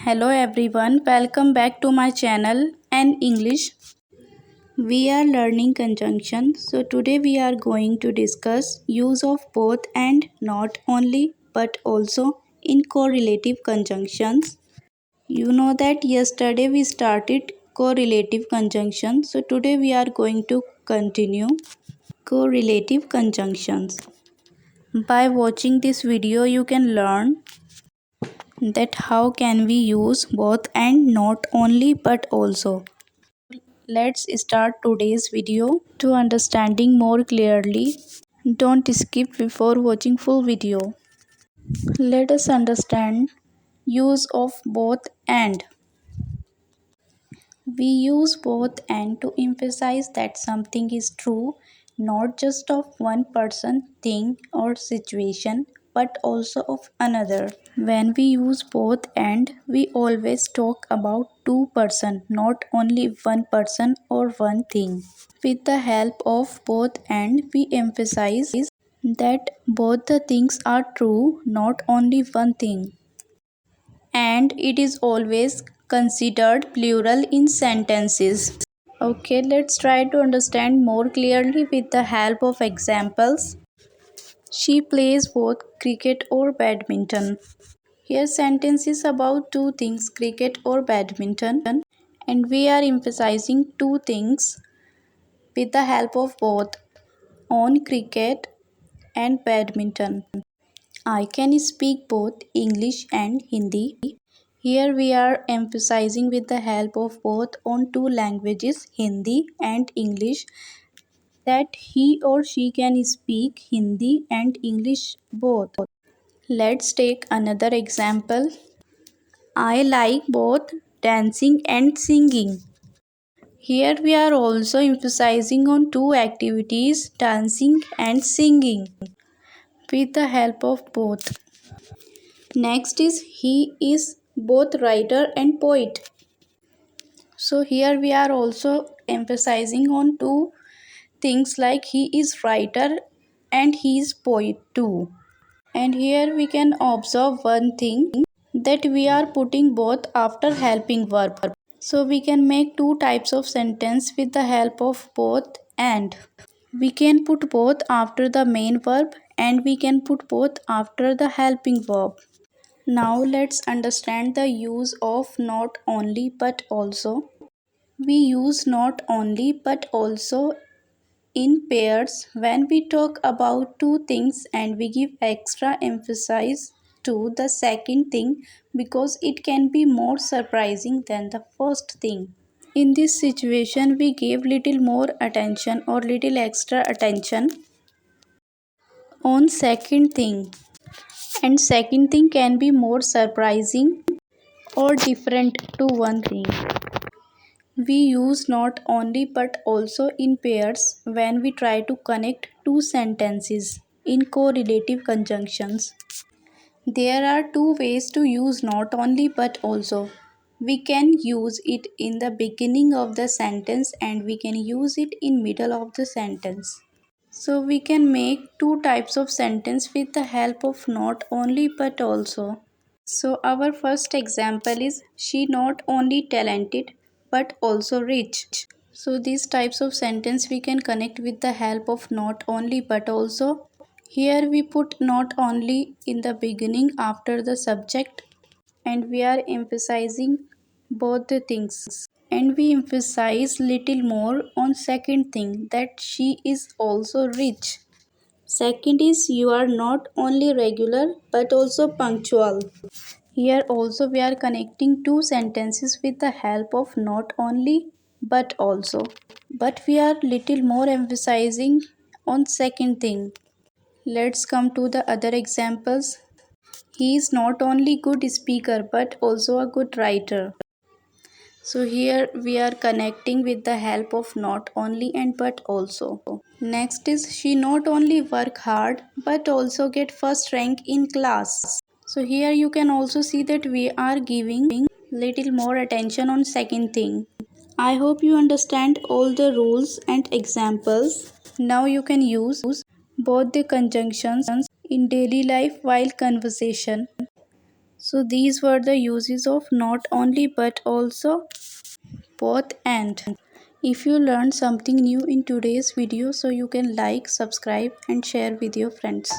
Hello everyone, welcome back to my channel and English. We are learning conjunction. So today we are going to discuss use of both and not only but also in correlative conjunctions. You know that yesterday we started correlative conjunction. So today we are going to continue correlative conjunctions. By watching this video you can learn that how can we use both and not only but also. Let's start today's video. To understanding more clearly, don't skip before watching full video. Let us understand use of both and. We use both and to emphasize that something is true not just of one person, thing or situation but also of another. When we use both and, we always talk about two person, not only one person or one thing. With the help of both and, we emphasize that both the things are true, not only one thing. And it is always considered plural in sentences. Okay, let's try to understand more clearly with the help of examples. She plays both cricket or badminton. Here sentence is about two things, cricket or badminton, and we are emphasizing two things with the help of both on cricket and badminton. I can speak both English and Hindi. Here we are emphasizing with the help of both on two languages, Hindi and English, that he or she can speak Hindi and English both. Let's take another example. I like both dancing and singing. Here we are also emphasizing on two activities, dancing and singing, with the help of both. Next is he is both writer and poet. So here we are also emphasizing on two things like he is writer and he is poet too. And here we can observe one thing, that we are putting both after helping verb. So we can make two types of sentence with the help of both and. We can put both after the main verb and we can put both after the helping verb. Now let's understand the use of not only but also. We use not only but also in pairs when we talk about two things and we give extra emphasis to the second thing because it can be more surprising than the first thing. In this situation, we give little more attention or little extra attention on second thing, and second thing can be more surprising or different to one thing. We use not only but also in pairs when we try to connect two sentences in correlative conjunctions. There are two ways to use not only but also. We can use it in the beginning of the sentence and we can use it in middle of the sentence. So we can make two types of sentence with the help of not only but also. So our first example is she not only talented but also rich. So these types of sentence we can connect with the help of not only but also. Here we put not only in the beginning after the subject and we are emphasizing both the things. And we emphasize little more on second thing, that she is also rich. Second is you are not only regular but also punctual. Here also we are connecting two sentences with the help of not only but also. But we are little more emphasizing on second thing. Let's come to the other examples. He is not only good speaker but also a good writer. So here we are connecting with the help of not only and but also. Next is she not only work hard but also get first rank in class. So here you can also see that we are giving little more attention on second thing. I hope you understand all the rules and examples. Now you can use both the conjunctions in daily life while conversation. So these were the uses of not only but also, both and. If you learned something new in today's video, so you can like, subscribe and share with your friends.